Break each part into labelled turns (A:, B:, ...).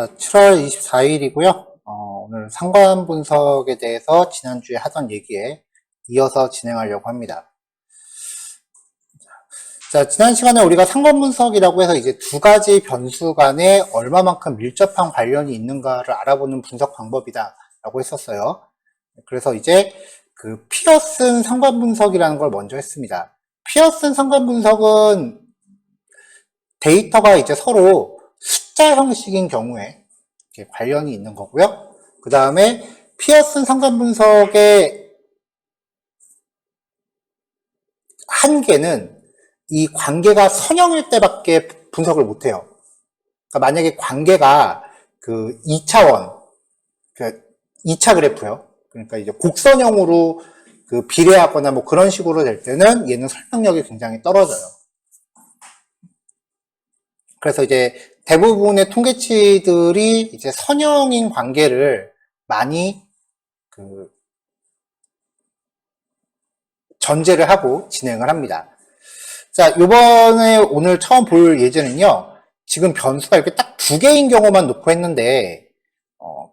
A: 7월 24일이고요. 오늘 상관 분석에 대해서 지난주에 하던 얘기에 이어서 진행하려고 합니다. 자, 지난 시간에 우리가 상관 분석이라고 해서 이제 두 가지 변수 간에 얼마만큼 밀접한 관련이 있는가를 알아보는 분석 방법이다라고 했었어요. 그래서 이제 그 피어슨 상관 분석이라는 걸 먼저 했습니다. 피어슨 상관 분석은 데이터가 이제 서로 숫자 형식인 경우에 이렇게 관련이 있는 거고요. 그 다음에 피어슨 상관 분석의 한계는 이 관계가 선형일 때밖에 분석을 못해요. 그러니까 만약에 관계가 그 2차원, 그 2차 그래프요. 그러니까 이제 곡선형으로 그 비례하거나 뭐 그런 식으로 될 때는 얘는 설명력이 굉장히 떨어져요. 그래서 이제 대부분의 통계치들이 이제 선형인 관계를 많이 그 전제를 하고 진행을 합니다. 자, 요번에 오늘 처음 볼 예제는요. 지금 변수가 이렇게 딱 두 개인 경우만 놓고 했는데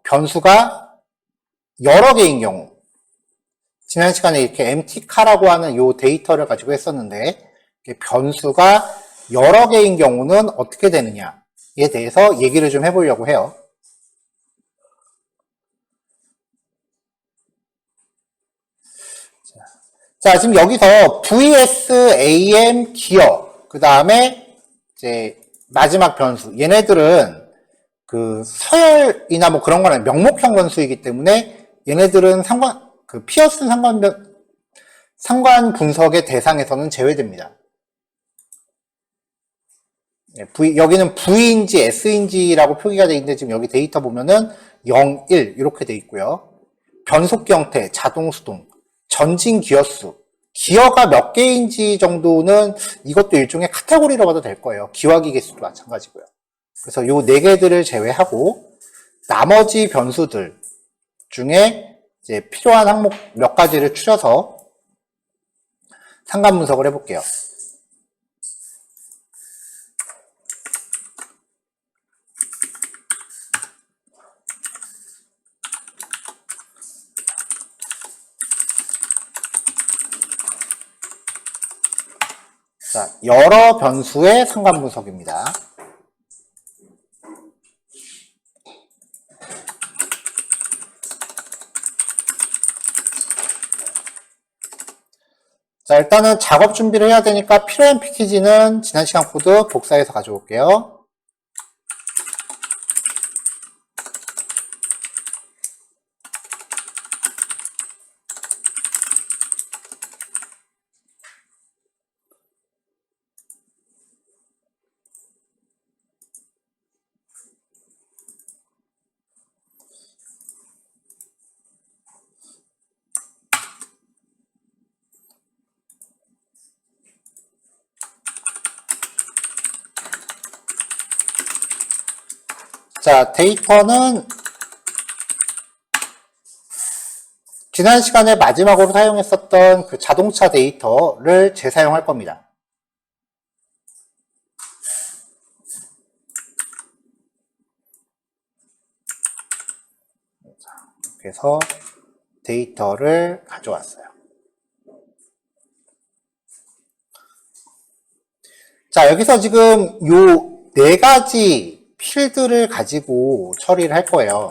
A: 변수가 여러 개인 경우, 지난 시간에 이렇게 MT카라고 하는 요 데이터를 가지고 했었는데 변수가 여러 개인 경우는 어떻게 되느냐에 대해서 얘기를 좀 해보려고 해요. 자, 지금 여기서 VSAM 기어, 그 다음에 이제 마지막 변수, 얘네들은 그 서열이나 뭐 그런 거는 명목형 변수이기 때문에 얘네들은 그 피어슨 상관 분석의 대상에서는 제외됩니다. 여기는 V인지 S인지라고 표기가 되어 있는데 지금 여기 데이터 보면은 0, 1 이렇게 되어 있고요. 변속기 형태, 자동 수동, 전진 기어수, 기어가 몇 개인지 정도는 이것도 일종의 카테고리로 봐도 될 거예요. 기화기 개수도 마찬가지고요. 그래서 요 네 개들을 제외하고 나머지 변수들 중에 이제 필요한 항목 몇 가지를 추려서 상관 분석을 해볼게요. 자, 여러 변수의 상관 분석입니다. 자, 일단은 작업 준비를 해야 되니까 필요한 패키지는 지난 시간 코드 복사해서 가져올게요. 자, 데이터는 지난 시간에 마지막으로 사용했었던 그 자동차 데이터를 재사용할 겁니다. 그래서 데이터를 가져왔어요. 자, 여기서 지금 요 네 가지 필드를 가지고 처리를 할 거예요.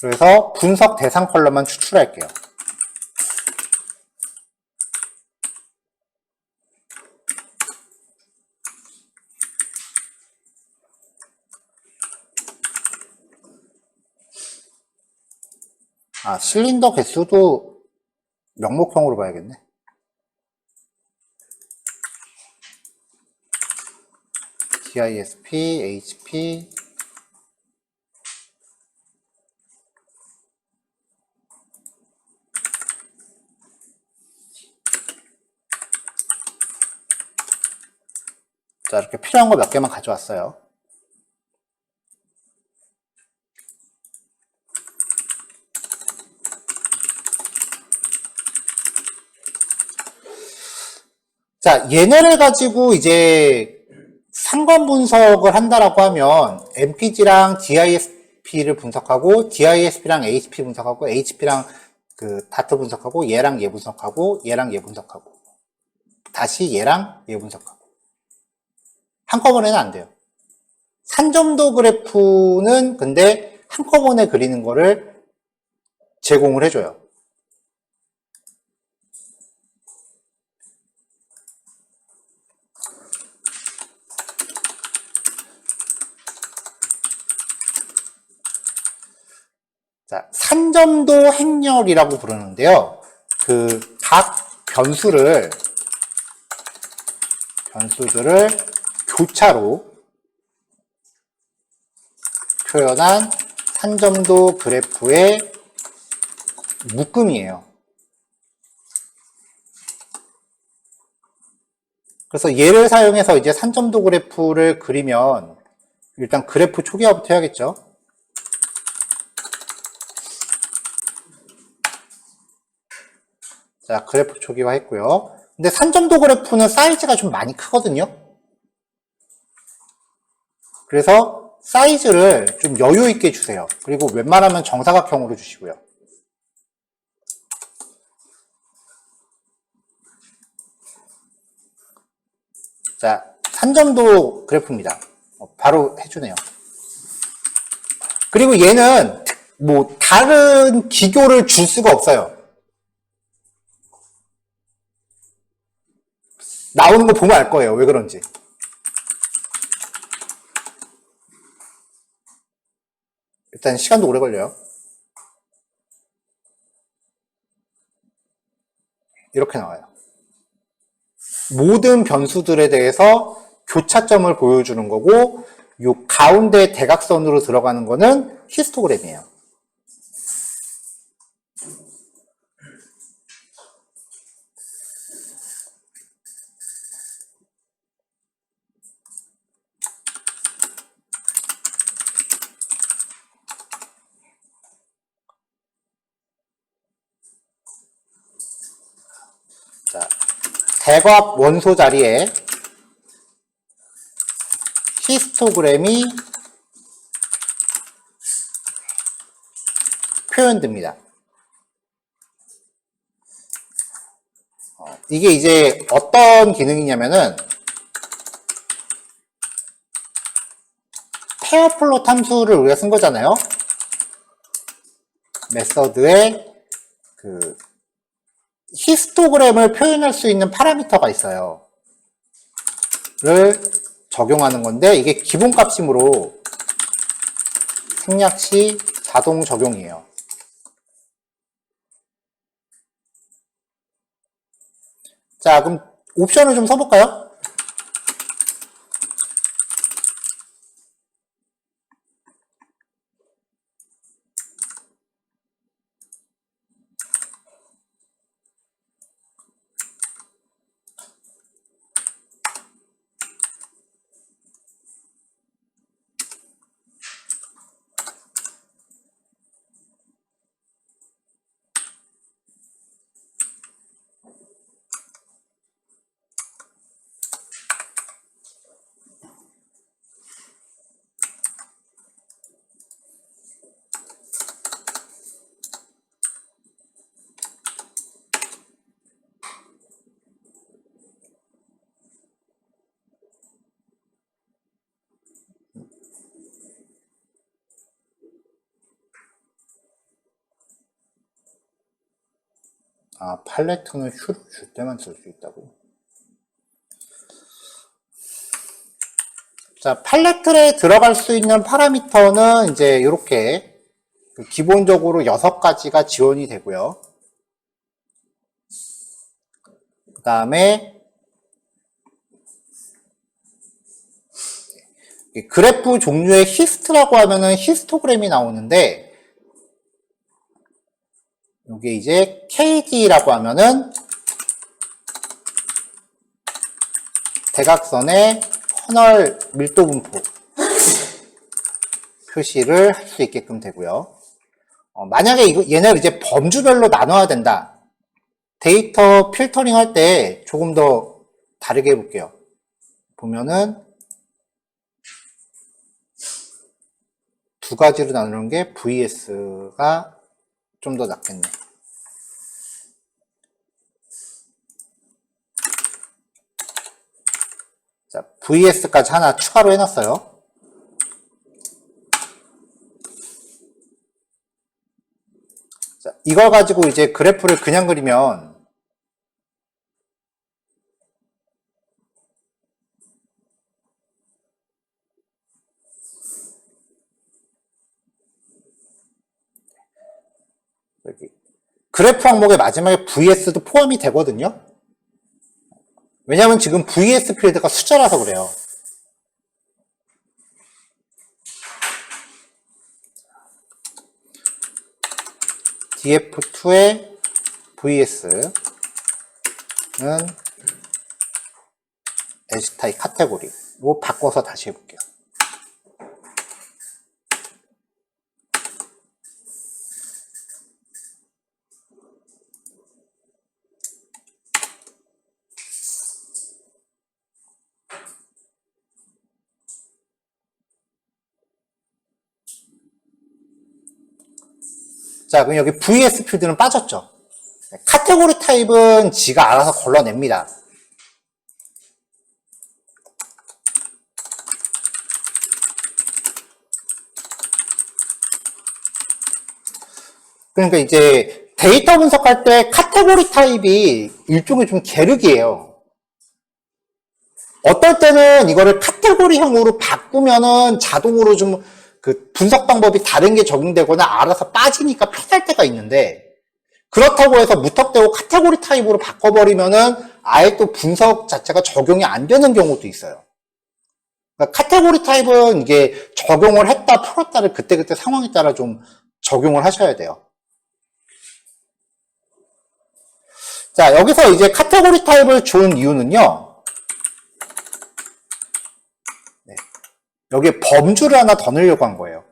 A: 그래서 분석 대상 컬럼만 추출할게요. 아, 실린더 개수도 명목형으로 봐야겠네. DISP, HP, 자, 이렇게 필요한 거 몇 개만 가져왔어요. 자, 얘네를 가지고 이제 상관 분석을 한다라고 하면 MPG랑 DISP를 분석하고 DISP랑 HP 분석하고 HP랑 그 다트 분석하고 얘랑 얘 분석하고 얘랑 얘 분석하고 다시 얘랑 얘 분석하고 한꺼번에는 안 돼요. 산점도 그래프는 근데 한꺼번에 그리는 거를 제공을 해줘요. 자, 산점도 행렬이라고 부르는데요. 그 각 변수들을 교차로 표현한 산점도 그래프의 묶음이에요. 그래서 얘를 사용해서 이제 산점도 그래프를 그리면 일단 그래프 초기화부터 해야겠죠. 자, 그래프 초기화 했고요. 근데 산점도 그래프는 사이즈가 좀 많이 크거든요. 그래서 사이즈를 좀 여유 있게 주세요. 그리고 웬만하면 정사각형으로 주시고요. 자, 산점도 그래프입니다. 바로 해주네요. 그리고 얘는 뭐 다른 기교를 줄 수가 없어요. 나오는 거 보면 알 거예요. 왜 그런지. 일단 시간도 오래 걸려요. 이렇게 나와요. 모든 변수들에 대해서 교차점을 보여주는 거고 요 가운데 대각선으로 들어가는 거는 히스토그램이에요. 자, 대각 원소 자리에 히스토그램이 표현됩니다. 이게 이제 어떤 기능이냐면은 페어플롯 함수를 우리가 쓴 거잖아요. 메서드에 그 히스토그램을 표현할 수 있는 파라미터가 있어요. 를 적용하는 건데 이게 기본값이므로 생략 시 자동 적용이에요. 자, 그럼 옵션을 좀 써볼까요? 아, 팔레트는 슈를 줄 때만 쓸 수 있다고. 자, 팔레트에 들어갈 수 있는 파라미터는 이제 이렇게 기본적으로 6가지가 지원이 되고요. 그 다음에 그래프 종류의 히스트라고 하면은 히스토그램이 나오는데 이게 이제 KD라고 하면은 대각선의 커널 밀도 분포 표시를 할 수 있게끔 되고요. 만약에 얘네를 이제 범주별로 나눠야 된다. 데이터 필터링 할 때 조금 더 다르게 해볼게요. 보면은 두 가지로 나누는 게 VS가 좀 더 낫겠네. 자, VS까지 하나 추가로 해놨어요. 자, 이걸 가지고 이제 그래프를 그냥 그리면 여기 그래프 항목의 마지막에 VS도 포함이 되거든요. 왜냐하면 지금 VS 필드가 숫자라서 그래요. df2의 vs는 L타입 카테고리로 바꿔서 다시 해볼게요. 자, 그럼 여기 VS 필드는 빠졌죠. 카테고리 타입은 지가 알아서 걸러냅니다. 그러니까 이제 데이터 분석할 때 카테고리 타입이 일종의 좀 계륵이에요. 어떨 때는 이거를 카테고리형으로 바꾸면은 자동으로 좀 그 분석 방법이 다른 게 적용되거나 알아서 빠지니까 편할 때가 있는데, 그렇다고 해서 무턱대고 카테고리 타입으로 바꿔버리면은 아예 또 분석 자체가 적용이 안 되는 경우도 있어요. 그러니까 카테고리 타입은 이게 적용을 했다 풀었다를 그때그때 상황에 따라 좀 적용을 하셔야 돼요. 자, 여기서 이제 카테고리 타입을 준 이유는요. 여기에 범주를 하나 더 넣으려고 한 거예요.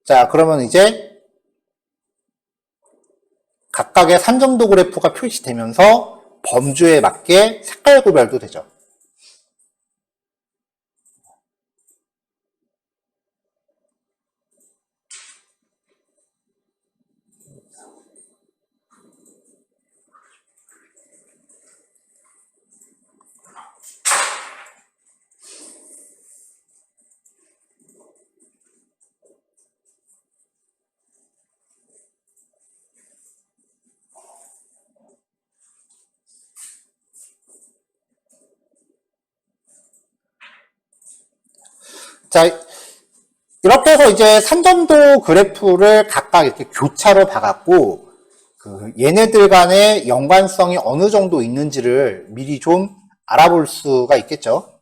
A: 자, 그러면 이제 각각의 산정도 그래프가 표시되면서 범주에 맞게 색깔 구별도 되죠. 자, 이렇게 해서 이제 산정도 그래프를 각각 이렇게 교차로 봐갖고 그 얘네들 간의 연관성이 어느 정도 있는지를 미리 좀 알아볼 수가 있겠죠.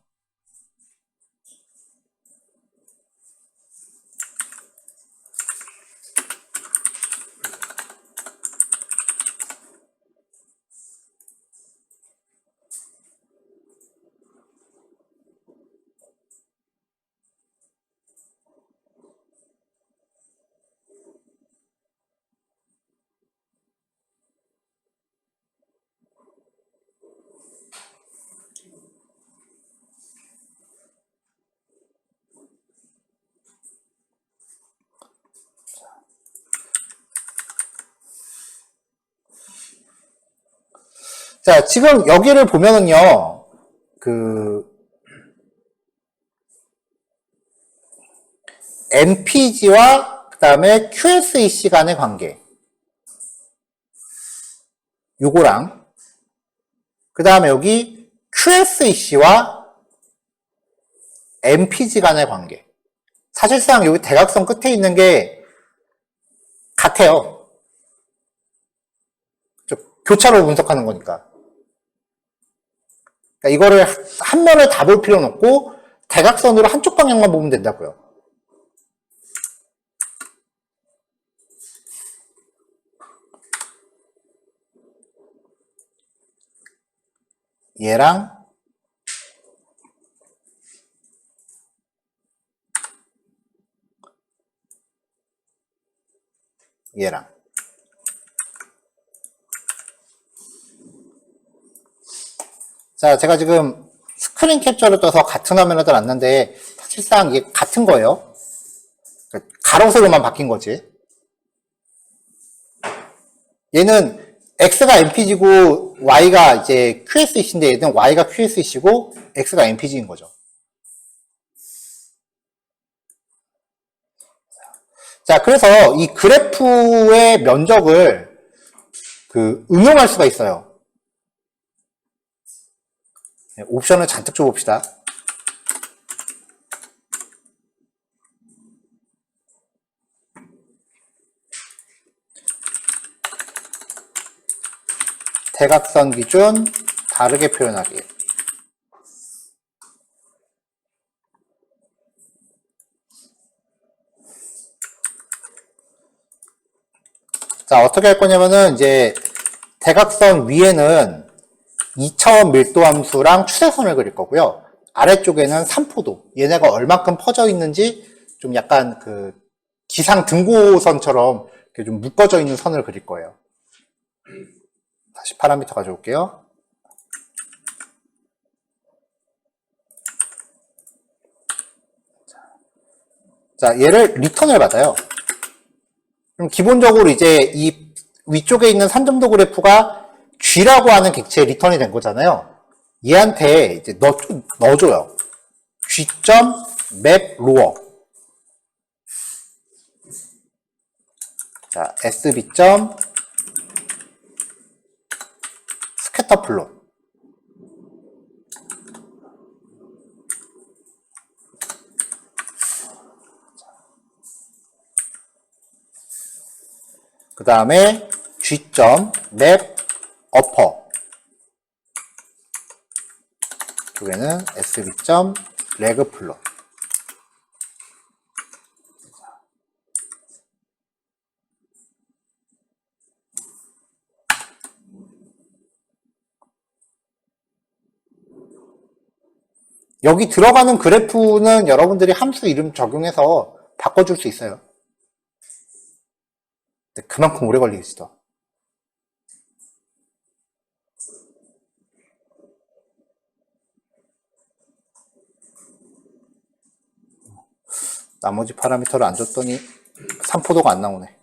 A: 자, 지금 여기를 보면은요, 그, MPG와 그 다음에 QSEC 간의 관계. 요거랑, 그 다음에 여기 QSEC와 MPG 간의 관계. 사실상 여기 대각선 끝에 있는 게 같아요. 교차로 분석하는 거니까. 그러니까 이거를 한 면을 다 볼 필요는 없고 대각선으로 한쪽 방향만 보면 된다고요. 얘랑 얘랑. 자, 제가 지금 스크린 캡처를 떠서 같은 화면을 놨는데 사실상 이게 같은 거예요. 가로세로만 바뀐 거지. 얘는 X가 MPG고 Y가 이제 QSC인데 얘는 Y가 QSC고 X가 MPG인 거죠. 자, 그래서 이 그래프의 면적을 응용할 수가 있어요. 옵션을 잔뜩 줘봅시다. 대각선 기준 다르게 표현하기. 자, 어떻게 할 거냐면은 이제 대각선 위에는 2차원 밀도 함수랑 추세선을 그릴 거고요. 아래쪽에는 3포도. 얘네가 얼만큼 퍼져 있는지 좀 약간 기상 등고선처럼 이렇게 좀 묶어져 있는 선을 그릴 거예요. 다시 파라미터 가져올게요. 자, 얘를 리턴을 받아요. 그럼 기본적으로 이제 이 위쪽에 있는 산점도 그래프가 G라고 하는 객체에 리턴이 된 거잖아요. 얘한테 이제 넣어줘요. G.map lower. 자, SB. 스캐터 플롯. 그 다음에 G.map upper. 쪽에는 SB. leg 플롯. 여기 들어가는 그래프는 여러분들이 함수 이름 적용해서 바꿔줄 수 있어요. 근데 그만큼 오래 걸리겠죠. 나머지 파라미터를 안 줬더니 3포도가 안 나오네.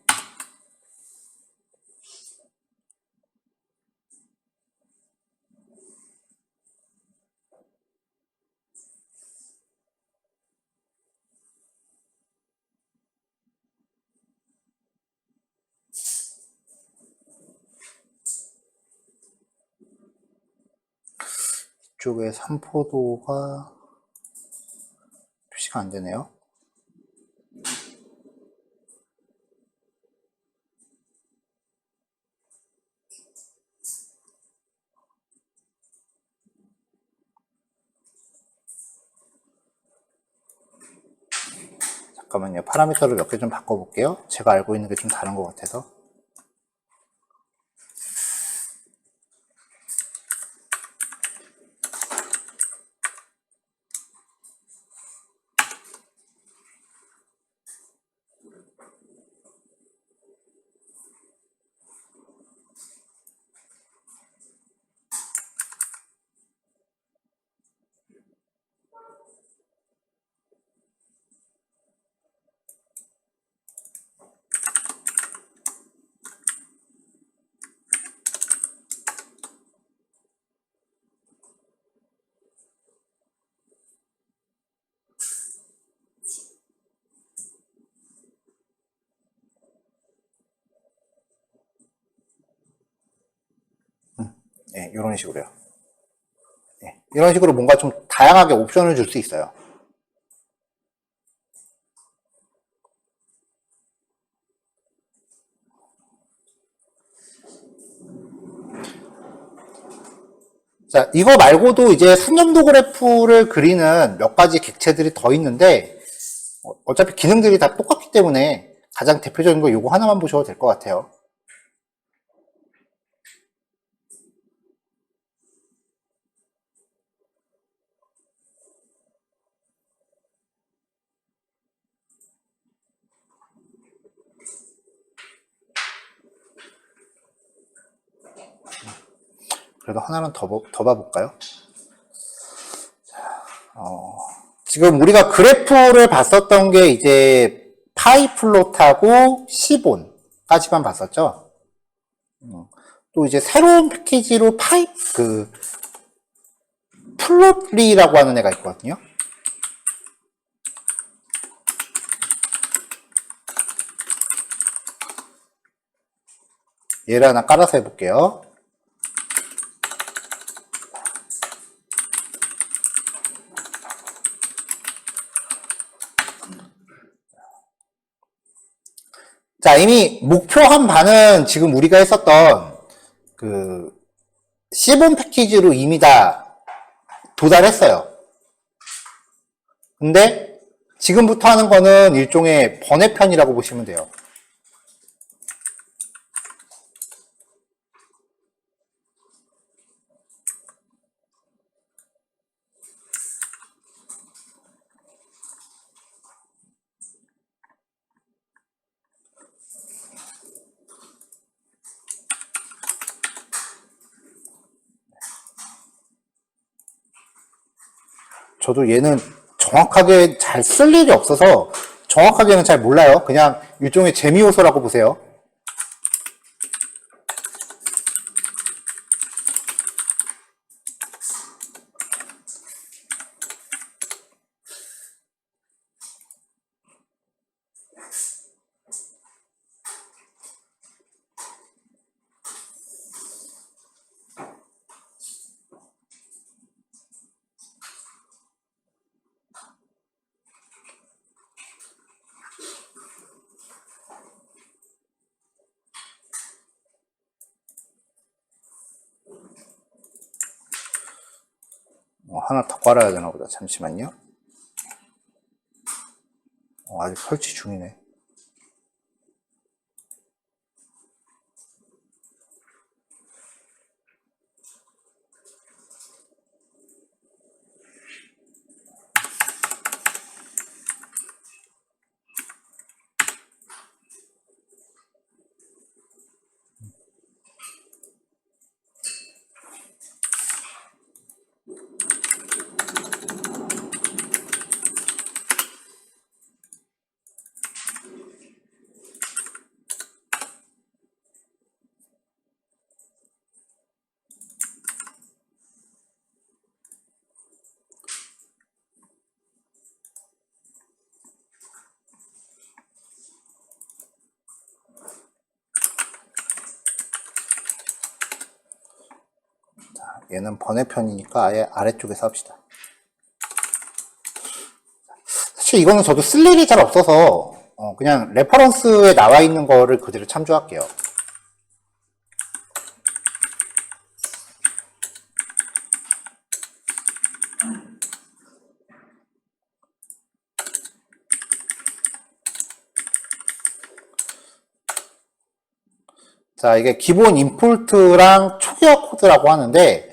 A: 이쪽에 3포도가 표시가 안 되네요. 잠깐만요. 파라미터를 몇 개 좀 바꿔볼게요. 제가 알고 있는 게 좀 다른 것 같아서. 네, 이런 식으로요. 네, 이런 식으로 뭔가 좀 다양하게 옵션을 줄 수 있어요. 자, 이거 말고도 이제 산점도 그래프를 그리는 몇 가지 객체들이 더 있는데, 어차피 기능들이 다 똑같기 때문에 가장 대표적인 거 이거 하나만 보셔도 될 것 같아요. 그래도 하나는 더 봐볼까요? 지금 우리가 그래프를 봤었던 게 이제 파이 플롯하고 시본까지만 봤었죠. 또 이제 새로운 패키지로 플롯리라고 하는 애가 있거든요. 얘를 하나 깔아서 해볼게요. 자, 이미 목표 한 반은 지금 우리가 했었던 그 시본 패키지로 이미 다 도달했어요. 근데 지금부터 하는 거는 일종의 번외편이라고 보시면 돼요. 저도 얘는 정확하게 잘 쓸 일이 없어서 정확하게는 잘 몰라요. 그냥 일종의 재미 요소라고 보세요. 하나 더 깔아야 되나 보다. 잠시만요. 아직 설치 중이네. 얘는 번외편이니까 아예 아래쪽에서 합시다. 사실 이거는 저도 쓸 일이 잘 없어서 그냥 레퍼런스에 나와 있는 거를 그대로 참조할게요. 자, 이게 기본 임포트랑 초기화 코드라고 하는데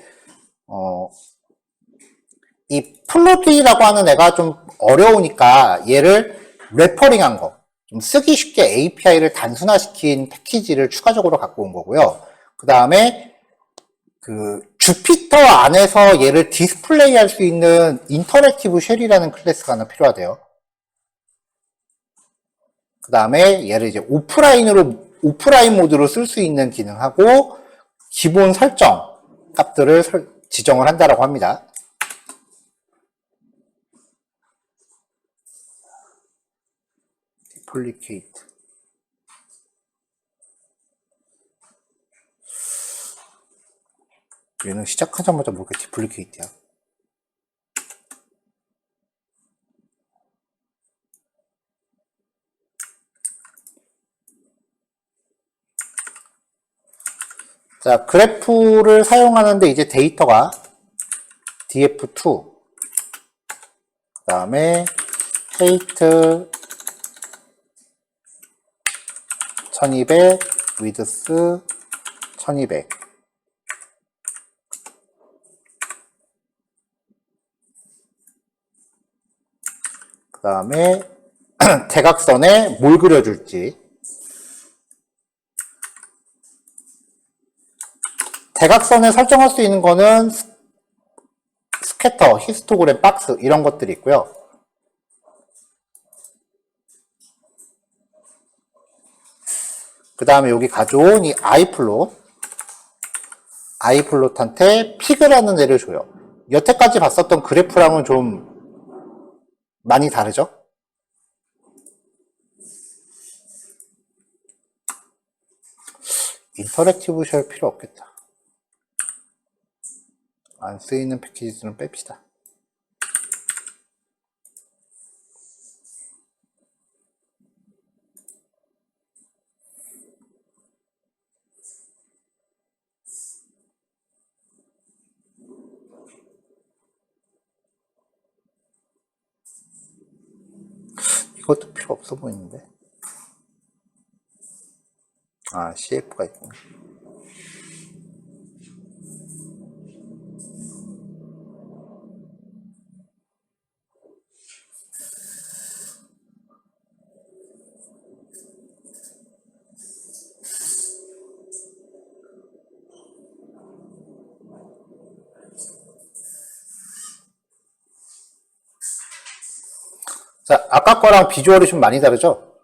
A: 이 플롯이라고 하는 애가 좀 어려우니까 얘를 레퍼링한 거, 좀 쓰기 쉽게 API를 단순화시킨 패키지를 추가적으로 갖고 온 거고요. 그 다음에 그 주피터 안에서 얘를 디스플레이 할 수 있는 인터랙티브 쉘이라는 클래스가 하나 필요하대요. 그 다음에 얘를 이제 오프라인 모드로 쓸 수 있는 기능하고 기본 설정 값들을 지정을 한다라고 합니다. 디플리케이트. 얘는 시작하자마자 뭐 이렇게 디플리케이트야. 자, 그래프를 사용하는데 이제 데이터가 df2 그 다음에 height 1200 width 1200 그 다음에 대각선에 뭘 그려줄지 대각선에 설정할 수 있는 거는 스캐터, 히스토그램, 박스 이런 것들이 있고요. 그 다음에 여기 가져온 이 아이플롯한테 피그라는 애를 줘요. 여태까지 봤었던 그래프랑은 좀 많이 다르죠? 인터랙티브 쉘 필요 없겠다. 안 쓰이는 패키지들은 뺍시다. 이것도 필요 없어 보이는데. 아, CF가 있구나. 자, 아까 거랑 비주얼이 좀 많이 다르죠?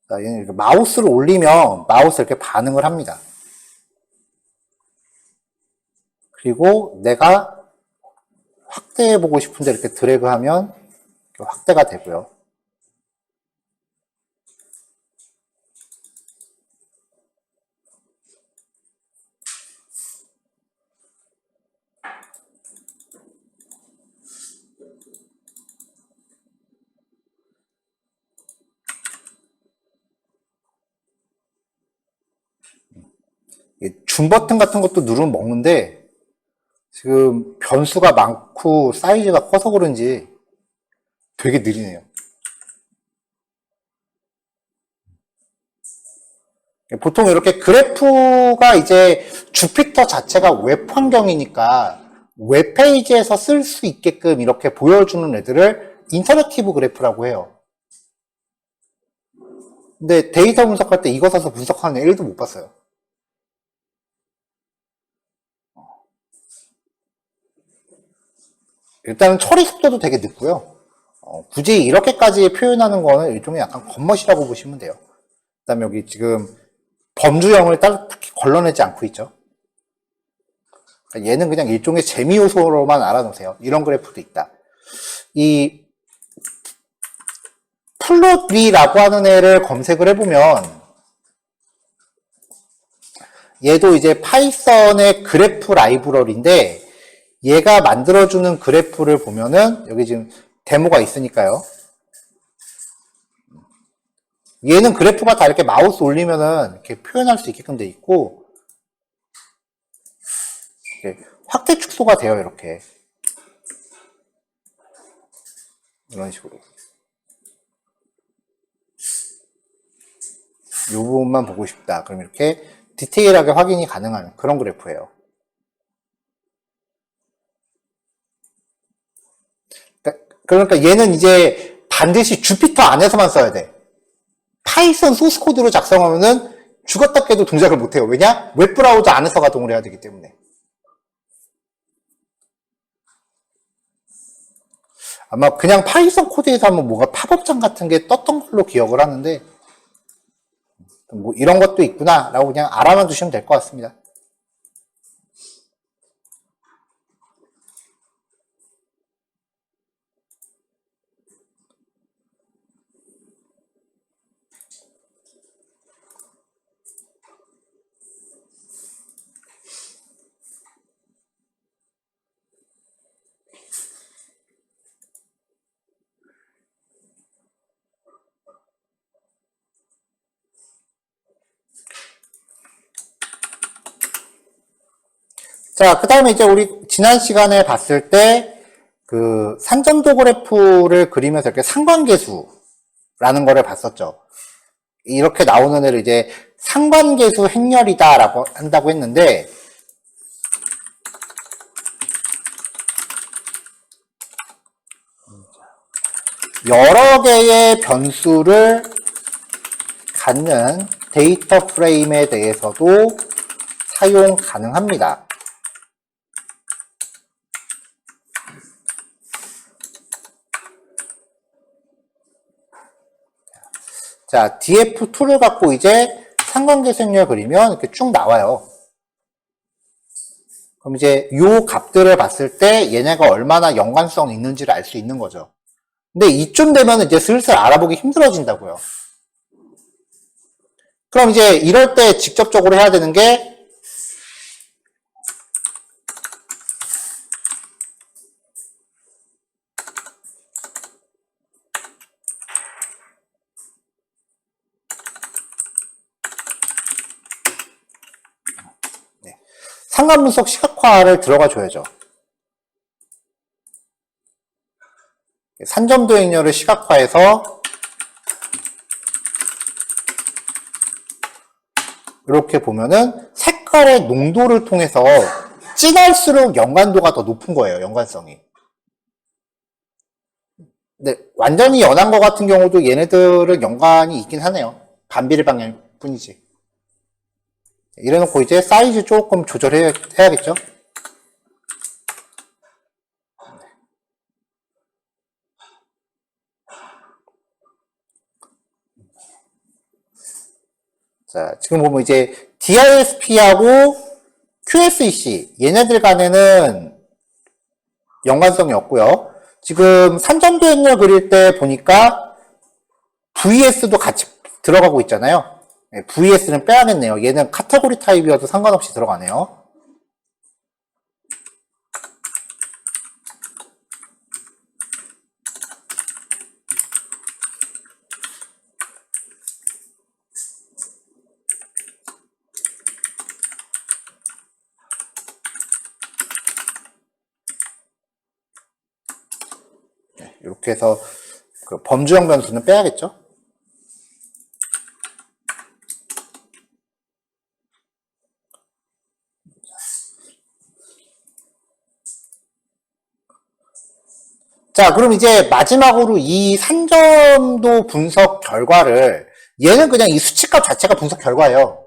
A: 자, 얘는 이렇게 마우스를 올리면 마우스 이렇게 반응을 합니다. 그리고 내가 확대해보고 싶은데 이렇게 드래그하면 확대가 되고요. 줌 버튼 같은 것도 누르면 먹는데 지금 변수가 많고 사이즈가 커서 그런지 되게 느리네요. 보통 이렇게 그래프가 이제 주피터 자체가 웹 환경이니까 웹페이지에서 쓸 수 있게끔 이렇게 보여주는 애들을 인터랙티브 그래프라고 해요. 근데 데이터 분석할 때 이거 사서 분석하는 애 1도 못 봤어요. 일단은 처리 속도도 되게 늦고요. 굳이 이렇게까지 표현하는 거는 일종의 약간 겉멋이라고 보시면 돼요. 그 다음에 여기 지금 범주형을 딱히 걸러내지 않고 있죠. 얘는 그냥 일종의 재미 요소로만 알아놓으세요. 이런 그래프도 있다. 이 플롯리라고 하는 애를 검색을 해보면 얘도 이제 파이썬의 그래프 라이브러리인데 얘가 만들어주는 그래프를 보면은 여기 지금 데모가 있으니까요. 얘는 그래프가 다 이렇게 마우스 올리면은 이렇게 표현할 수 있게끔 돼 있고 확대 축소가 돼요. 이렇게 이런 식으로 이 부분만 보고 싶다. 그럼 이렇게 디테일하게 확인이 가능한 그런 그래프예요. 그러니까 얘는 이제 반드시 주피터 안에서만 써야 돼. 파이썬 소스 코드로 작성하면은 죽었다 깨도 동작을 못해요. 왜냐? 웹브라우저 안에서 가동을 해야 되기 때문에. 아마 그냥 파이썬 코드에서 하면 뭐가 팝업창 같은 게 떴던 걸로 기억을 하는데 뭐 이런 것도 있구나 라고 그냥 알아만 두시면 될 것 같습니다. 자, 그 다음에 이제 우리 지난 시간에 봤을 때 그 산전도 그래프를 그리면서 이렇게 상관계수라는 거를 봤었죠. 이렇게 나오는 애를 이제 상관계수 행렬이다라고 한다고 했는데, 여러 개의 변수를 갖는 데이터 프레임에 대해서도 사용 가능합니다. 자, df2를 갖고 이제 상관계수 행렬 그리면 이렇게 쭉 나와요. 그럼 이제 요 값들을 봤을 때 얘네가 얼마나 연관성이 있는지를 알 수 있는 거죠. 근데 이쯤 되면 이제 슬슬 알아보기 힘들어진다고요. 그럼 이제 이럴 때 직접적으로 해야 되는 게 상관분석 시각화를 들어가 줘야죠. 산점도 행렬을 시각화해서 이렇게 보면은 색깔의 농도를 통해서 진할수록 연관도가 더 높은 거예요. 연관성이. 근데 완전히 연한 거 같은 경우도 얘네들은 연관이 있긴 하네요. 반비례 방향 뿐이지. 이래놓고 이제 사이즈 조금 조절해야겠죠. 자, 지금 보면 이제 DISP하고 QSEC 얘네들 간에는 연관성이 없고요. 지금 산점도 행렬 그릴 때 보니까 VS도 같이 들어가고 있잖아요. VS는 빼야겠네요. 얘는 카테고리 타입이어도 상관없이 들어가네요. 이렇게 해서 그 범주형 변수는 빼야겠죠. 자, 그럼 이제 마지막으로 이 산점도 분석 결과를 얘는 그냥 이 수치값 자체가 분석 결과예요.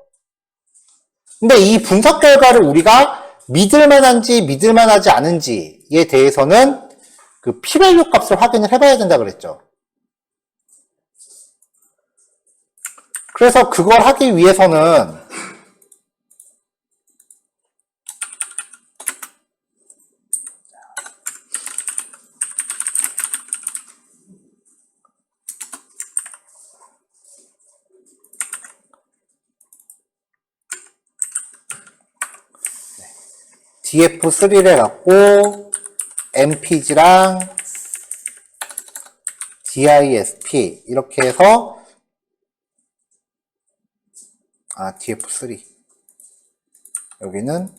A: 근데 이 분석 결과를 우리가 믿을만한지 믿을만하지 않은지에 대해서는 그 p-value 값을 확인을 해봐야 된다 그랬죠. 그래서 그걸 하기 위해서는 df3를 갖고 mpg랑 disp 이렇게 해서 df3 여기는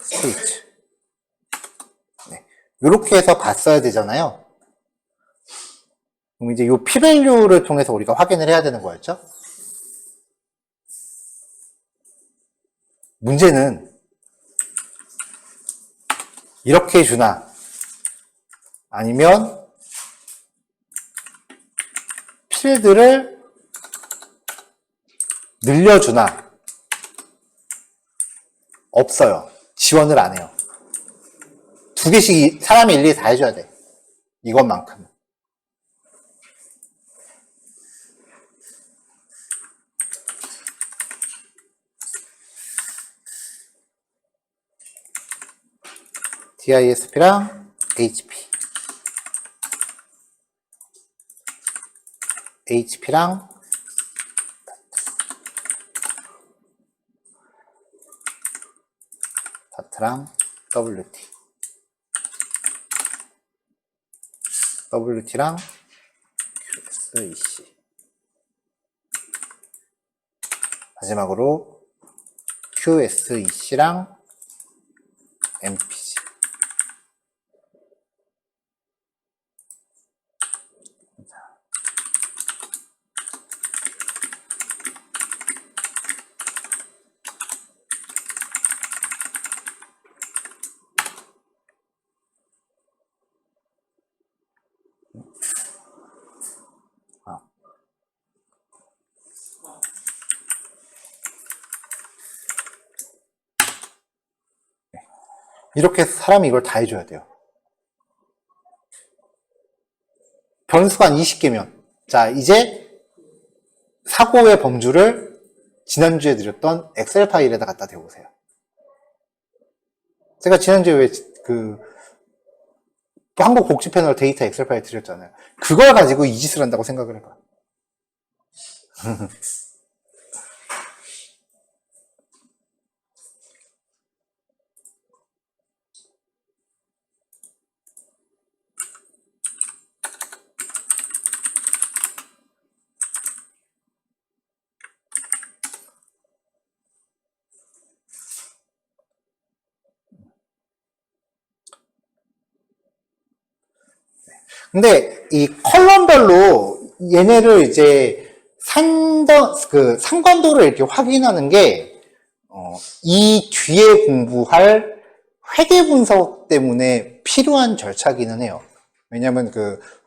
A: 스테이트 네. 이렇게 해서 봤어야 되잖아요. 그럼 이제 이 p-value를 통해서 우리가 확인을 해야 되는 거였죠. 문제는 이렇게 주나 아니면 필드를 늘려주나 없어요. 지원을 안 해요. 두 개씩 사람이 일일이 다 해줘야 돼. 이것만큼. disp랑 hp랑 다트랑 wt랑 qsec 마지막으로 qsec랑 mpg 이렇게 해서 사람이 이걸 다 해줘야 돼요. 변수가 한 20개면. 자, 이제 사고의 범주를 지난주에 드렸던 엑셀 파일에다 갖다 대보세요. 제가 지난주에 왜 한국 복지 패널 데이터 엑셀 파일 드렸잖아요. 그걸 가지고 이 짓을 한다고 생각을 해봐. 근데 이 컬럼별로 얘네를 이제 상관도를 이렇게 확인하는 게, 이 뒤에 공부할 회계 분석 때문에 필요한 절차기는 해요. 왜냐면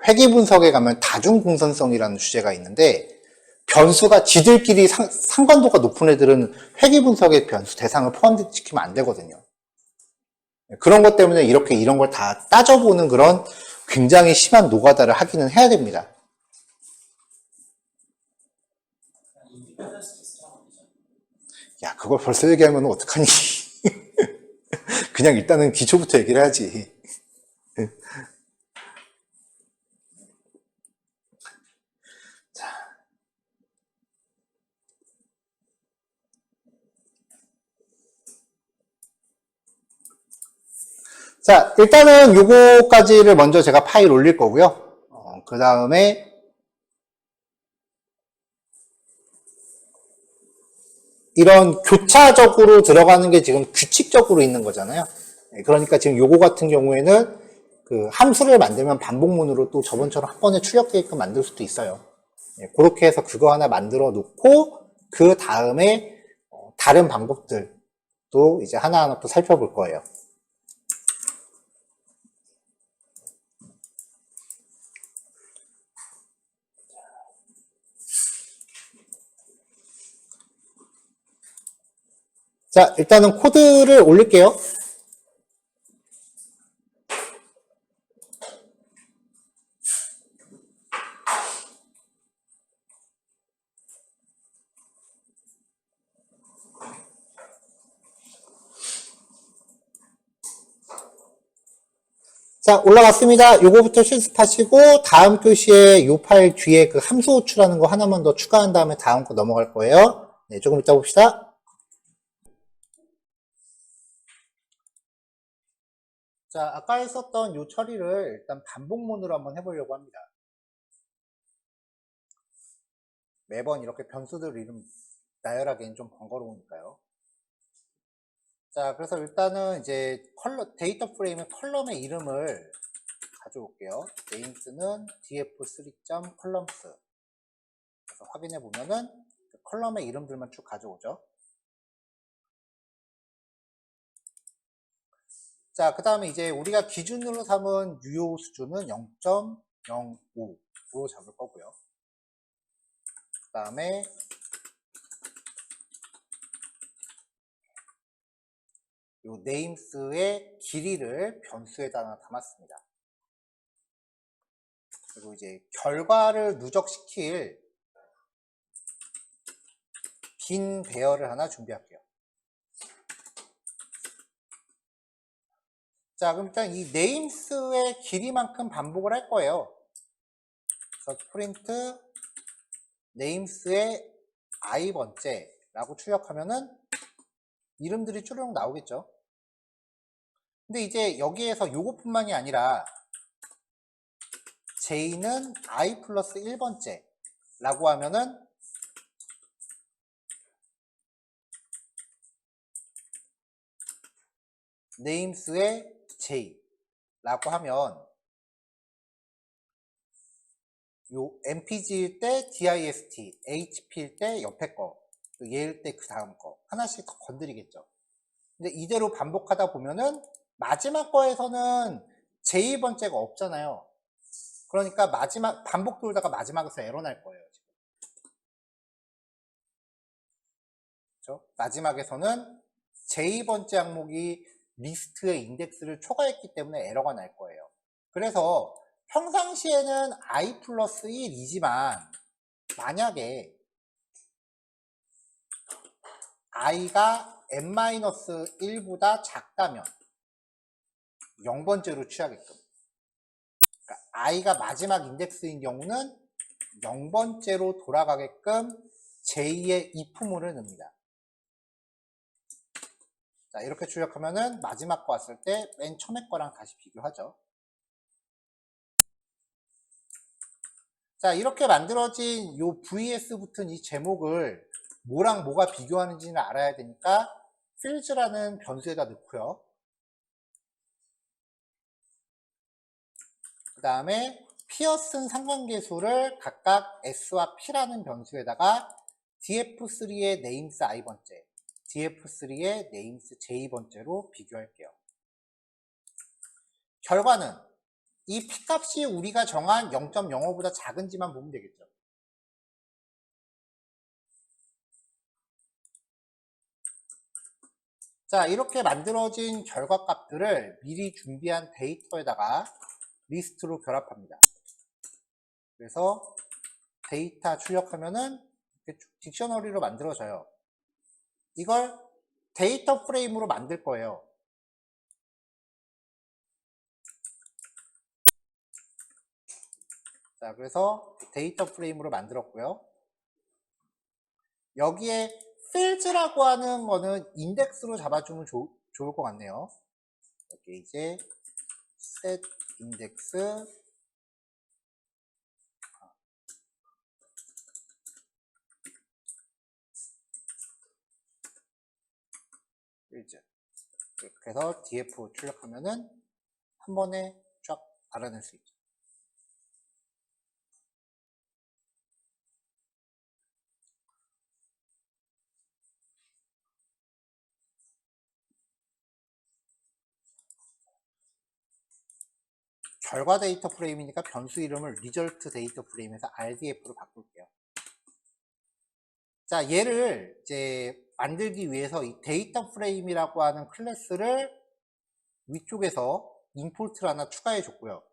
A: 회계 분석에 가면 다중공선성이라는 주제가 있는데, 변수가 지들끼리 상관도가 높은 애들은 회계 분석의 변수 대상을 포함시키면 안 되거든요. 그런 것 때문에 이렇게 이런 걸 다 따져보는 그런 굉장히 심한 노가다를 하기는 해야 됩니다. 야, 그걸 벌써 얘기하면 어떡하니? 그냥 일단은 기초부터 얘기를 해야지. 자, 일단은 요거까지를 먼저 제가 파일 올릴 거고요. 그 다음에 이런 교차적으로 들어가는 게 지금 규칙적으로 있는 거잖아요. 그러니까 지금 요거 같은 경우에는 함수를 만들면 반복문으로 또 저번처럼 한 번에 출력되게끔 만들 수도 있어요. 그렇게 해서 그거 하나 만들어 놓고 그 다음에 다른 방법들도 이제 하나하나 또 살펴볼 거예요. 자, 일단은 코드를 올릴게요. 자, 올라갔습니다. 요거부터 실습하시고 다음 교시에 요 파일 뒤에 함수 호출하는 거 하나만 더 추가한 다음에 다음 거 넘어갈 거예요. 네, 조금 이따 봅시다. 자, 아까 했었던 요 처리를 일단 반복문으로 한번 해보려고 합니다. 매번 이렇게 변수들 이름 나열하기엔 좀 번거로우니까요. 자, 그래서 일단은 이제 데이터 프레임의 컬럼의 이름을 가져올게요. names는 df3.columns. 그래서 확인해 보면은 컬럼의 이름들만 쭉 가져오죠. 자, 그 다음에 이제 우리가 기준으로 삼은 유효 수준은 0.05로 잡을 거고요. 그 다음에 요 names의 길이를 변수에다 하나 담았습니다. 그리고 이제 결과를 누적시킬 빈 배열을 하나 준비할게요. 자, 그럼 일단 이 names의 길이만큼 반복을 할 거예요. 그래서 print names의 i번째라고 출력하면은 이름들이 쭈르륵 나오겠죠. 근데 이제 여기에서 요것뿐만이 아니라 j는 i 플러스 1번째 라고 하면은 names의 j 라고 하면 요 mpg일 때 dist, hp일 때 옆에 거, 또 얘일 때 그 다음 거 하나씩 더 건드리겠죠. 근데 이대로 반복하다 보면은 마지막 거에서는 j 번째가 없잖아요. 그러니까 반복 돌다가 마지막에서 에러 날 거예요. 지금. 그렇죠? 마지막에서는 j 번째 항목이 리스트에 인덱스를 초과했기 때문에 에러가 날 거예요. 그래서 평상시에는 i 플러스 1이지만 만약에 i가 n-1보다 작다면 0번째로 취하게끔, 그러니까 i가 마지막 인덱스인 경우는 0번째로 돌아가게끔 j2의 if문을 넣습니다. 자, 이렇게 출력하면은 마지막 거 왔을 때 맨 처음에 거랑 다시 비교하죠. 자, 이렇게 만들어진 요 vs 붙은 이 제목을 뭐랑 뭐가 비교하는지는 알아야 되니까 fields라는 변수에다 넣고요. 그 다음에 피어슨 상관계수를 각각 s와 p라는 변수에다가 df3의 names i번째, df3의 names j번째로 비교할게요. 결과는 이 p값이 우리가 정한 0.05보다 작은지만 보면 되겠죠. 자, 이렇게 만들어진 결과값들을 미리 준비한 데이터에다가 리스트로 결합합니다. 그래서 데이터 출력하면은 이렇게 딕셔너리로 만들어져요. 이걸 데이터 프레임으로 만들 거예요. 자, 그래서 데이터 프레임으로 만들었고요. 여기에 fields라고 하는 거는 인덱스로 잡아주면 좋을 것 같네요. 여기 이제 set index fields 이렇게 해서 df 출력하면은 한 번에 쫙 알아낼 수 있죠. 결과 데이터 프레임이니까 변수 이름을 result 데이터 프레임에서 rdf로 바꿀게요. 자, 얘를 이제 만들기 위해서 이 데이터 프레임이라고 하는 클래스를 위쪽에서 임포트를 하나 추가해 줬고요.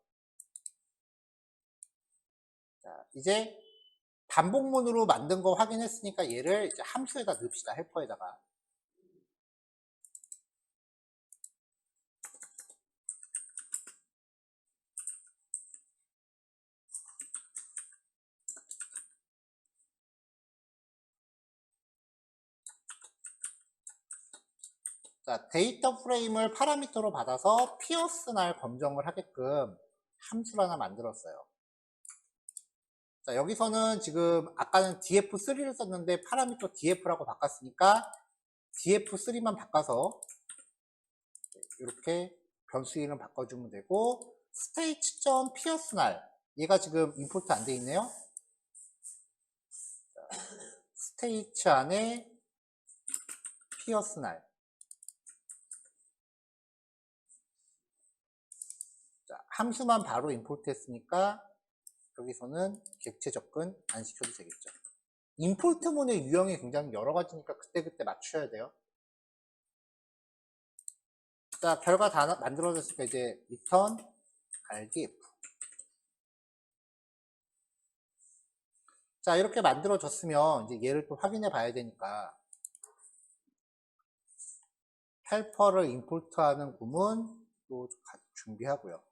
A: 자, 이제 반복문으로 만든 거 확인했으니까 얘를 이제 함수에다 넣읍시다. 헬퍼에다가. 자, 데이터 프레임을 파라미터로 받아서 피어스 날 검정을 하게끔 함수를 하나 만들었어요. 자, 여기서는 지금 아까는 df3를 썼는데 파라미터 df라고 바꿨으니까 df3만 바꿔서 이렇게 변수 이름 바꿔주면 되고, stage.pierce 날 얘가 지금 임포트 안 돼 있네요. 스테이츠 안에 pierce 날. 자, 함수만 바로 임포트 했으니까 여기서는 객체 접근 안 시켜도 되겠죠. 임포트문의 유형이 굉장히 여러 가지니까 그때그때 맞춰야 돼요. 자, 결과 다 만들어졌으니까 이제 return rdf. 자, 이렇게 만들어졌으면 이제 얘를 또 확인해 봐야 되니까 헬퍼를 임포트하는 구문 또 준비하고요.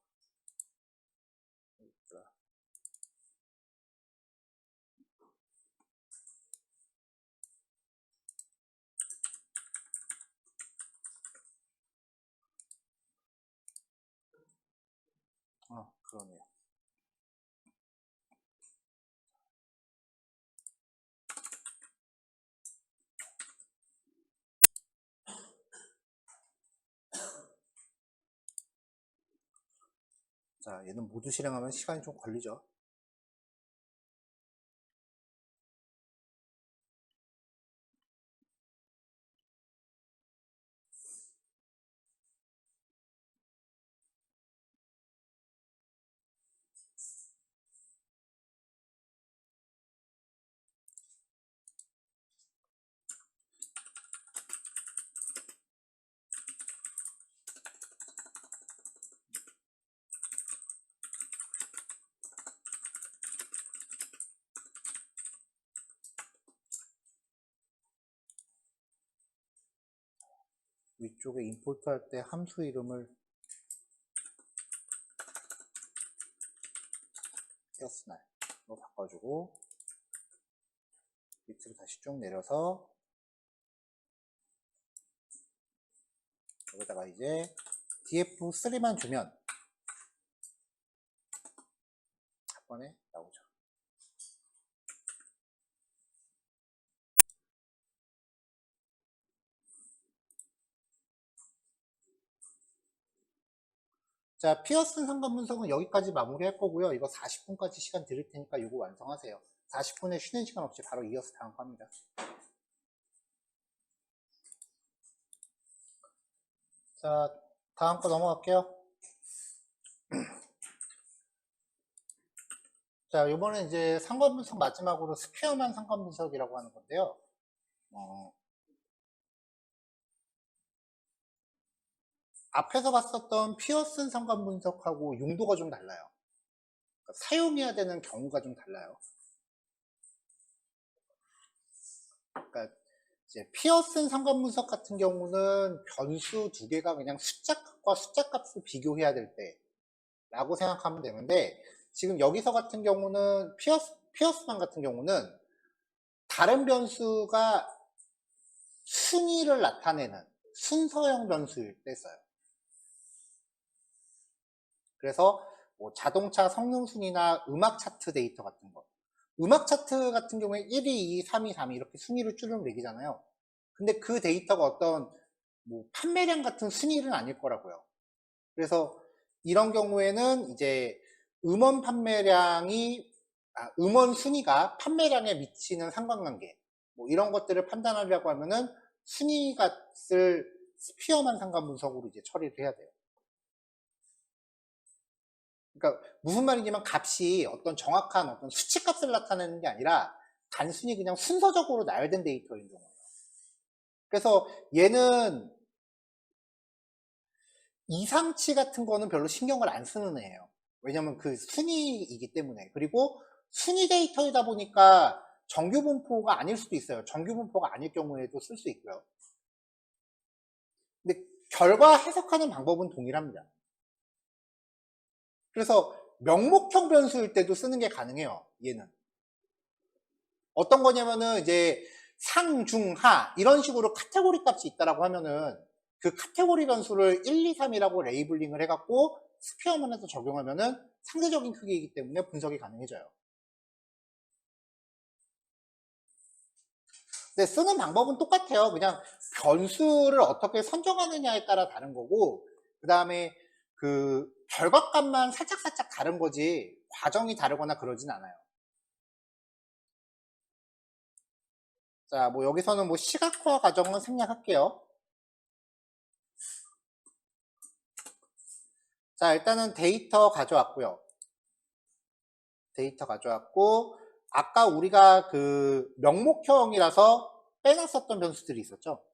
A: 그러네요. 자, 얘는 모두 실행하면 시간이 좀 걸리죠. 위쪽에 임포트 할 때 함수 이름을 피어스날로 바꿔주고 밑으로 다시 쭉 내려서 여기다가 이제 df3만 주면 한 번에 나오죠. 자, 피어슨 상관 분석은 여기까지 마무리할 거고요. 이거 40분까지 시간 드릴 테니까 이거 완성하세요. 40분에 쉬는 시간 없이 바로 이어서 다음 거 합니다. 자, 다음 거 넘어갈게요. 자, 이번에 이제 상관 분석 마지막으로 스피어만 상관 분석이라고 하는 건데요. 앞에서 봤었던 피어슨 상관 분석하고 용도가 좀 달라요. 그러니까 사용해야 되는 경우가 좀 달라요. 그러니까 이제 피어슨 상관 분석 같은 경우는 변수 두 개가 그냥 숫자값과 숫자값을 비교해야 될 때라고 생각하면 되는데, 지금 여기서 같은 경우는 피어스만 같은 경우는 다른 변수가 순위를 나타내는 순서형 변수일 때 써요. 그래서 뭐 자동차 성능 순위나 음악 차트 데이터 같은 거, 음악 차트 같은 경우에 1위, 2위, 3위, 4위 이렇게 순위를 쭉 매기잖아요. 근데 그 데이터가 어떤 뭐 판매량 같은 순위는 아닐 거라고요. 그래서 이런 경우에는 이제 음원 판매량이 음원 순위가 판매량에 미치는 상관관계, 뭐 이런 것들을 판단하려고 하면은 순위 값을 스피어만 상관 분석으로 이제 처리를 해야 돼요. 그러니까 무슨 말이냐면 값이 어떤 정확한 어떤 수치 값을 나타내는 게 아니라 단순히 그냥 순서적으로 나열된 데이터인 경우예요. 그래서 얘는 이상치 같은 거는 별로 신경을 안 쓰는 애예요. 왜냐면 그 순위이기 때문에. 그리고 순위 데이터이다 보니까 정규 분포가 아닐 수도 있어요. 정규 분포가 아닐 경우에도 쓸 수 있고요. 근데 결과 해석하는 방법은 동일합니다. 그래서 명목형 변수일 때도 쓰는 게 가능해요. 얘는 어떤 거냐면은 이제 상, 중, 하 이런 식으로 카테고리 값이 있다라고 하면은 그 카테고리 변수를 1, 2, 3이라고 레이블링을 해갖고 스피어만에서 적용하면은 상대적인 크기이기 때문에 분석이 가능해져요. 근데 쓰는 방법은 똑같아요. 그냥 변수를 어떻게 선정하느냐에 따라 다른 거고, 그 다음에 그 결과값만 살짝살짝 다른 거지 과정이 다르거나 그러진 않아요. 자, 뭐 여기서는 뭐 시각화 과정은 생략할게요. 자, 일단은 데이터 가져왔고요. 데이터 가져왔고, 아까 우리가 그 명목형이라서 빼놨었던 변수들이 있었죠.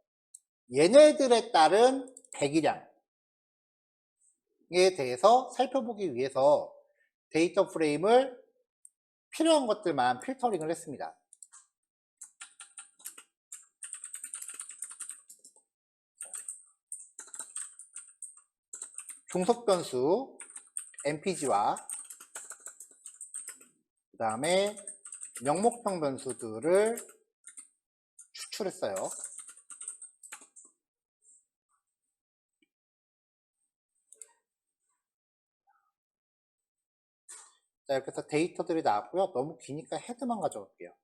A: 얘네들에 따른 배기량에 대해서 살펴보기 위해서 데이터 프레임을 필요한 것들만 필터링을 했습니다. 종속 변수 mpg와 그 다음에 명목형 변수들을 추출했어요. 자, 이렇게 해서 데이터들이 나왔고요. 너무 기니까 헤드만 가져올게요.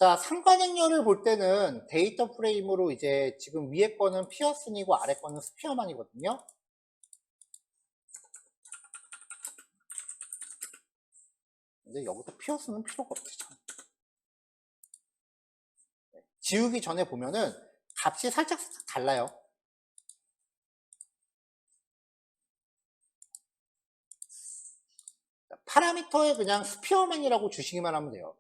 A: 자, 상관행렬을 볼 때는 데이터 프레임으로 이제 지금 위에 거는 피어슨이고 아래 거는 스피어만이거든요. 근데 여기서 피어슨은 필요가 없지, 참. 지우기 전에 보면은 값이 살짝 달라요. 파라미터에 그냥 스피어맨이라고 주시기만 하면 돼요.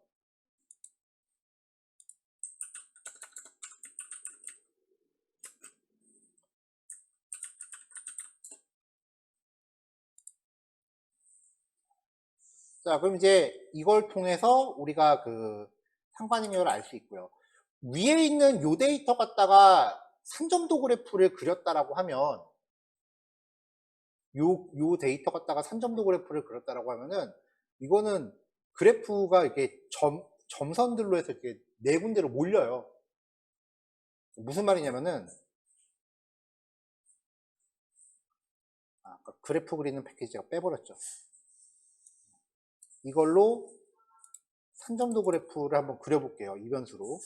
A: 자, 그럼 이제 이걸 통해서 우리가 그 상관행렬을 알 수 있고요. 위에 있는 요 데이터 갖다가 산점도 그래프를 그렸다라고 하면 요 데이터 갖다가 산점도 그래프를 그렸다라고 하면은 이거는 그래프가 이렇게 점선들로 해서 이렇게 네 군데로 몰려요. 무슨 말이냐면은 아까 그래프 그리는 패키지 제가 빼버렸죠. 이걸로 산점도 그래프를 한번 그려볼게요. 이변수로.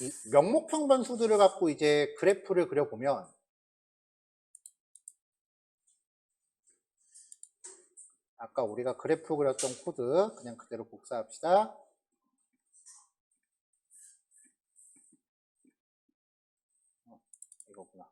A: 이 명목형 변수들을 갖고 이제 그래프를 그려보면 아까 우리가 그래프 그렸던 코드 그냥 그대로 복사합시다. 이거구나.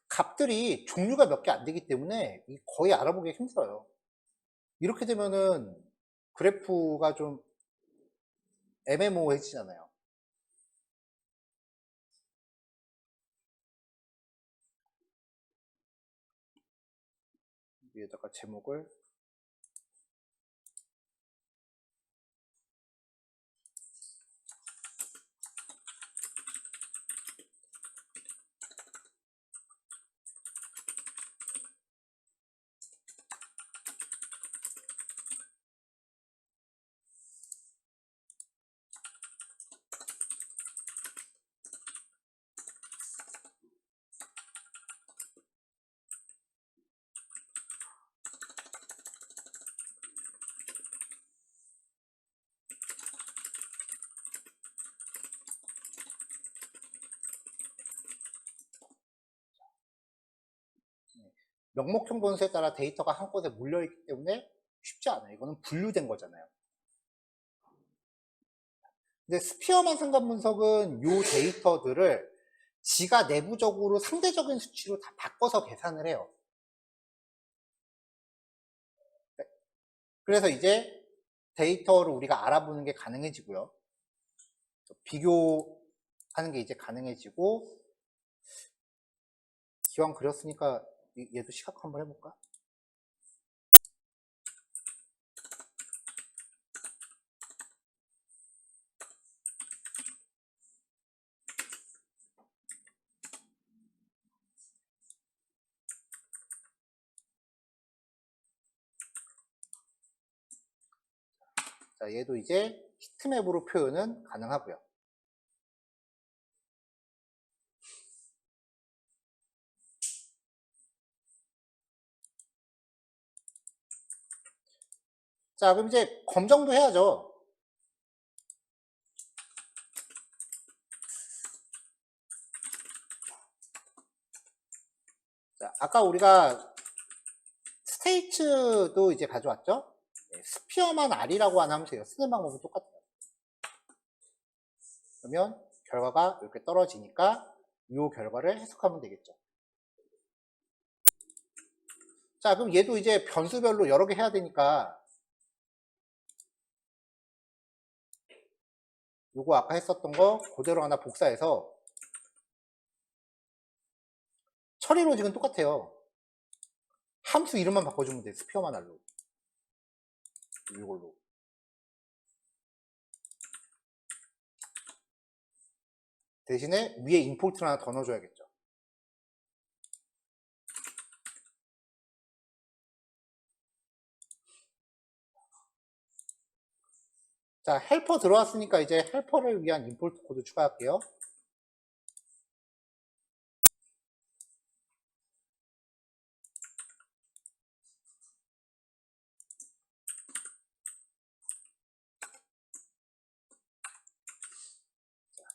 A: 값들이 종류가 몇 개 안 되기 때문에 거의 알아보기 힘들어요. 이렇게 되면은 그래프가 좀 애매모호해지잖아요. 위에다가 제목을 명목형 변수에 따라 데이터가 한꺼번에 몰려있기 때문에 쉽지 않아요. 이거는 분류된 거잖아요. 근데 스피어만 상관 분석은 이 데이터들을 지가 내부적으로 상대적인 수치로 다 바꿔서 계산을 해요. 그래서 이제 데이터를 우리가 알아보는 게 가능해지고요. 비교하는 게 이제 가능해지고, 기왕 그렸으니까 얘도 시각 한번 해볼까? 자, 얘도 이제 히트맵으로 표현은 가능하고요. 자, 그럼 이제 검정도 해야죠. 자, 아까 우리가 스테이트도 이제 가져왔죠? 네, 스피어만 R이라고 안 하면 돼요. 쓰는 방법은 똑같아요. 그러면 결과가 이렇게 떨어지니까 이 결과를 해석하면 되겠죠. 자, 그럼 얘도 이제 변수별로 여러 개 해야 되니까 요거 아까 했었던 거 그대로 하나 복사해서 처리 로직은 똑같아요. 함수 이름만 바꿔주면 돼. 스피어만 R로. 이걸로. 대신에 위에 임포트를 하나 더 넣어줘야겠죠. 자, 헬퍼 들어왔으니까 이제 헬퍼를 위한 임포트 코드 추가할게요.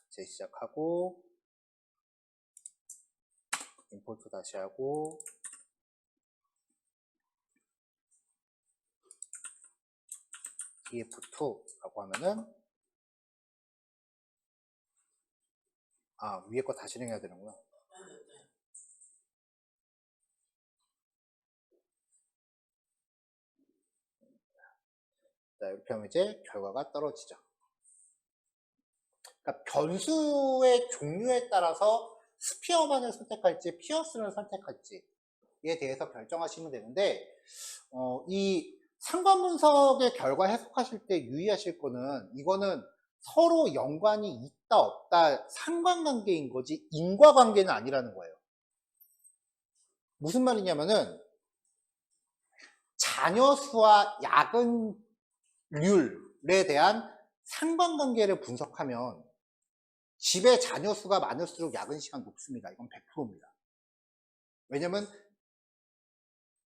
A: 이제 시작하고 임포트 다시 하고 df2라고 하면은 위에 거 다 실행해야 되는구나. 자, 이렇게 하면 이제 결과가 떨어지죠. 그러니까 변수의 종류에 따라서 스피어만을 선택할지 피어스를 선택할지에 대해서 결정하시면 되는데 이 상관 분석의 결과 해석하실 때 유의하실 거는 이거는 서로 연관이 있다 없다 상관관계인 거지 인과관계는 아니라는 거예요. 무슨 말이냐면은 자녀수와 야근율에 대한 상관관계를 분석하면 집에 자녀수가 많을수록 야근시간 높습니다. 이건 100%입니다. 왜냐면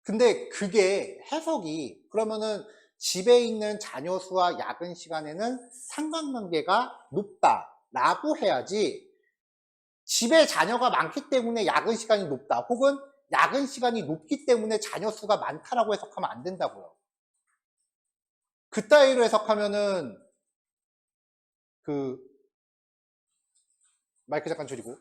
A: 근데 그게 해석이 그러면은 집에 있는 자녀수와 야근시간에는 상관관계가 높다라고 해야지 집에 자녀가 많기 때문에 야근시간이 높다 혹은 야근시간이 높기 때문에 자녀수가 많다라고 해석하면 안 된다고요. 그따위로 해석하면은 마이크 잠깐 줄이고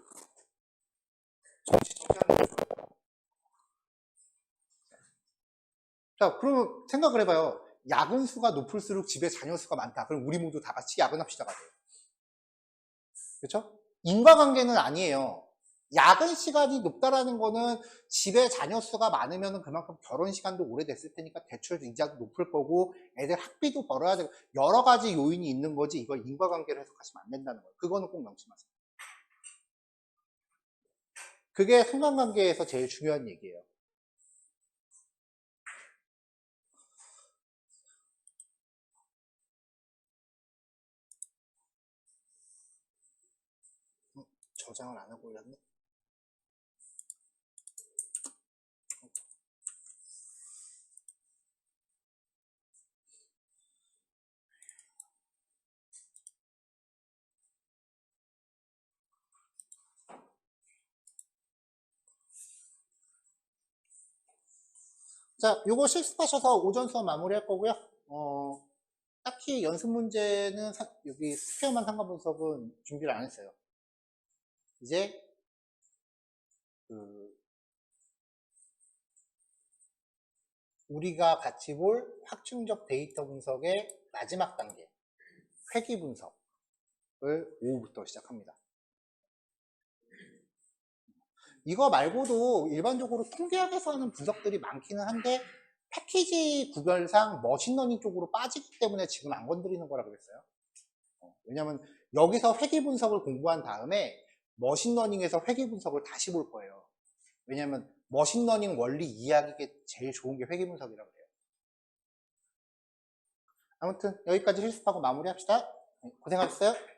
A: 자, 그러면 생각을 해봐요. 야근 수가 높을수록 집에 자녀 수가 많다. 그럼 우리 모두 다 같이 야근합시다가 돼요. 그렇죠? 인과관계는 아니에요. 야근 시간이 높다라는 거는 집에 자녀 수가 많으면 그만큼 결혼 시간도 오래됐을 테니까 대출 이자도 높을 거고 애들 학비도 벌어야 되고 여러 가지 요인이 있는 거지 이걸 인과관계로 해석하시면 안 된다는 거예요. 그거는 꼭 명심하세요. 그게 상관관계에서 제일 중요한 얘기예요. 저장을 안 하고 올렸네. 자, 요거 실습하셔서 오전 수업 마무리할 거고요. 딱히 연습 문제는 여기 스퀘어만 상관 분석은 준비를 안 했어요. 이제 우리가 같이 볼 확충적 데이터 분석의 마지막 단계 회귀 분석을 오후부터 시작합니다. 이거 말고도 일반적으로 통계학에서 하는 분석들이 많기는 한데 패키지 구별상 머신러닝 쪽으로 빠지기 때문에 지금 안 건드리는 거라 그랬어요. 왜냐면 여기서 회귀 분석을 공부한 다음에 머신러닝에서 회귀 분석을 다시 볼 거예요. 왜냐면 머신러닝 원리 이해하기에 제일 좋은 게 회귀 분석이라고 해요. 아무튼 여기까지 실습하고 마무리합시다. 고생하셨어요.